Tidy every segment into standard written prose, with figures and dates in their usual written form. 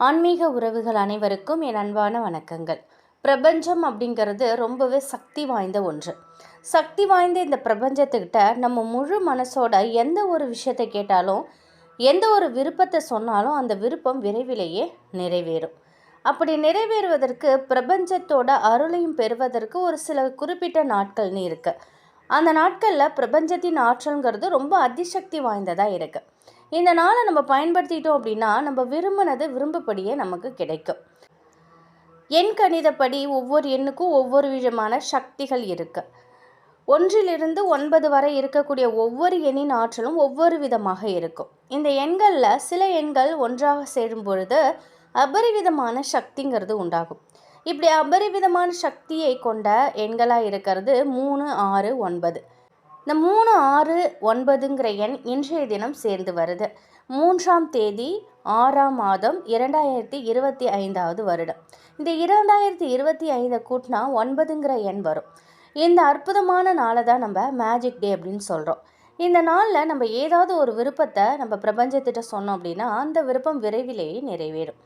ஆன்மீக உறவுகள் அனைவருக்கும் என் அன்பான வணக்கங்கள். பிரபஞ்சம் அப்படிங்கிறது ரொம்பவே சக்தி வாய்ந்த ஒன்று. சக்தி வாய்ந்த இந்த பிரபஞ்சத்துக்கிட்ட நம்ம முழு மனசோட எந்த ஒரு விஷயத்தை கேட்டாலும், எந்த ஒரு விருப்பத்தை சொன்னாலும் அந்த விருப்பம் விரைவிலேயே நிறைவேறும். அப்படி நிறைவேறுவதற்கு பிரபஞ்சத்தோட அருளையும் பெறுவதற்கு ஒரு சில குறிப்பிட்ட நாட்கள்னு இருக்கு. அந்த நாட்களில் பிரபஞ்சத்தின் ஆற்றல்ங்கிறது ரொம்ப அதிசக்தி வாய்ந்ததாக இருக்குது. இந்த நாளை நம்ம பயன்படுத்திட்டோம் அப்படின்னா நம்ம விரும்பினது விரும்பப்படியே நமக்கு கிடைக்கும். எண் கணிதப்படி ஒவ்வொரு எண்ணுக்கும் ஒவ்வொரு விதமான சக்திகள் இருக்கு. 1 - 9 வரை இருக்கக்கூடிய ஒவ்வொரு எண்ணின் ஆற்றலும் ஒவ்வொரு விதமாக இருக்கும். இந்த எண்களில் சில எண்கள் ஒன்றாக சேரும் பொழுது அபரிவிதமான சக்திங்கிறது உண்டாகும். இப்படி அபரிவிதமான சக்தியை கொண்ட எண்களாக இருக்கிறது 3, 6, 9. இந்த 3, 6, 9ங்கிற எண் இன்றைய தினம் சேர்ந்து வருது. 3ஆம் தேதி 6ஆம் மாதம் 2025 வருடம். இந்த 2025 கூட்டினா 9ங்கிற எண் வரும். இந்த அற்புதமான நாளை தான் நம்ம மேஜிக் டே அப்படின்னு சொல்கிறோம். இந்த நாளில் நம்ம ஏதாவது ஒரு விருப்பத்தை நம்ம பிரபஞ்சத்திட்ட சொன்னோம் அப்படின்னா அந்த விருப்பம் விரைவிலேயே நிறைவேறும்.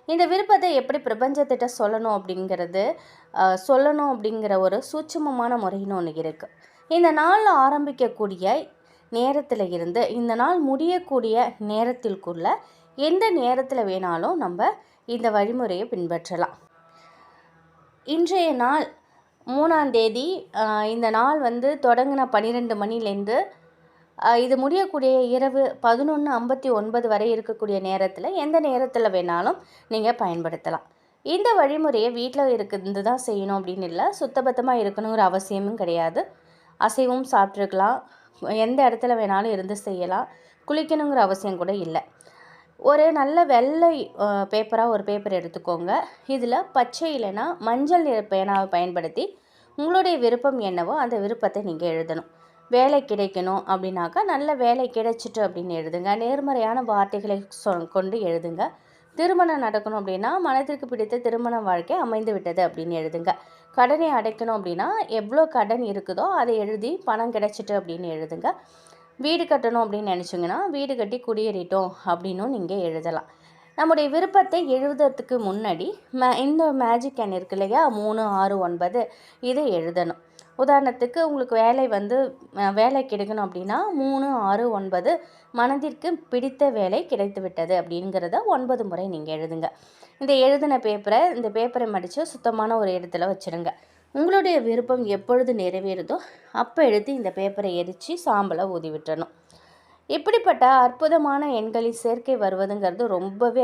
இந்த விருப்பத்தை எப்படி பிரபஞ்சத்திட்ட சொல்லணும் அப்படிங்கிற ஒரு சூட்சுமமான முறைன்னு ஒன்று இருக்குது. இந்த நாளில் ஆரம்பிக்கக்கூடிய நேரத்தில் இருந்து இந்த நாள் முடியக்கூடிய நேரத்திற்குள்ள எந்த நேரத்தில் வேணாலும் நம்ம இந்த வழிமுறையை பின்பற்றலாம். இன்றைய நாள் 3ஆம் தேதி. இந்த நாள் தொடங்கின 12 மணிலேருந்து இது முடியக்கூடிய இரவு 11:59 வரை இருக்கக்கூடிய நேரத்தில் எந்த நேரத்தில் வேணாலும் நீங்கள் பயன்படுத்தலாம். இந்த வழிமுறையை வீட்டில் இருந்து தான் செய்யணும் அப்படின்னு இல்லை, சுத்தபத்தமாக இருக்கணுங்கிற அவசியமும் கிடையாது. அசைவும் சாப்பிட்ருக்கலாம், எந்த இடத்துல வேணாலும் இருந்து செய்யலாம், குளிக்கணுங்கிற அவசியம் கூட இல்லை. ஒரு நல்ல வெள்ளை பேப்பராக ஒரு பேப்பர் எடுத்துக்கோங்க. இதில் பச்சை இல்லைன்னா மஞ்சள் நிற பேனாவை பயன்படுத்தி உங்களுடைய விருப்பம் என்னவோ அந்த விருப்பத்தை நீங்கள் எழுதணும். வேலை கிடைக்கணும் அப்படின்னாக்கா நல்ல வேலை கிடைச்சிட்டு அப்படின்னு எழுதுங்க. நேர்மறையான வார்த்தைகளை கொண்டு எழுதுங்க. திருமணம் நடக்கணும் அப்படின்னா மனதிற்கு பிடித்த திருமண வாழ்க்கை அமைந்து விட்டது அப்படின்னு எழுதுங்க. கடனை அடைக்கணும் அப்படின்னா எவ்வளோ கடன் இருக்குதோ அதை எழுதி பணம் கிடைச்சிட்டு அப்படின்னு எழுதுங்க. வீடு கட்டணும் அப்படின்னு நினச்சிங்கன்னா வீடு கட்டி குடியேறிட்டோம் அப்படின்னும் நீங்கள் எழுதலாம். நம்முடைய விருப்பத்தை எழுதுறதுக்கு முன்னாடி இந்த மேஜிக் எண் இருக்கு இல்லையா, 3, 6, 9 இதை எழுதணும். உதாரணத்துக்கு உங்களுக்கு வேலை கிடைக்கணும் அப்படின்னா 3, 6, 9 மனதிற்கு பிடித்த வேலை கிடைத்து விட்டது அப்படிங்கிறத 9 முறை நீங்கள் எழுதுங்க. இந்த பேப்பரை மடித்து சுத்தமான ஒரு இடத்துல வச்சுருங்க. உங்களுடைய விருப்பம் எப்பொழுது நிறைவேறுதோ அப்போ எடுத்து இந்த பேப்பரை எரித்து சாம்பலை ஊதி விட்டுறணும். இப்படிப்பட்ட அற்புதமான எண்களில் சேர்க்கை வருவதுங்கிறது ரொம்பவே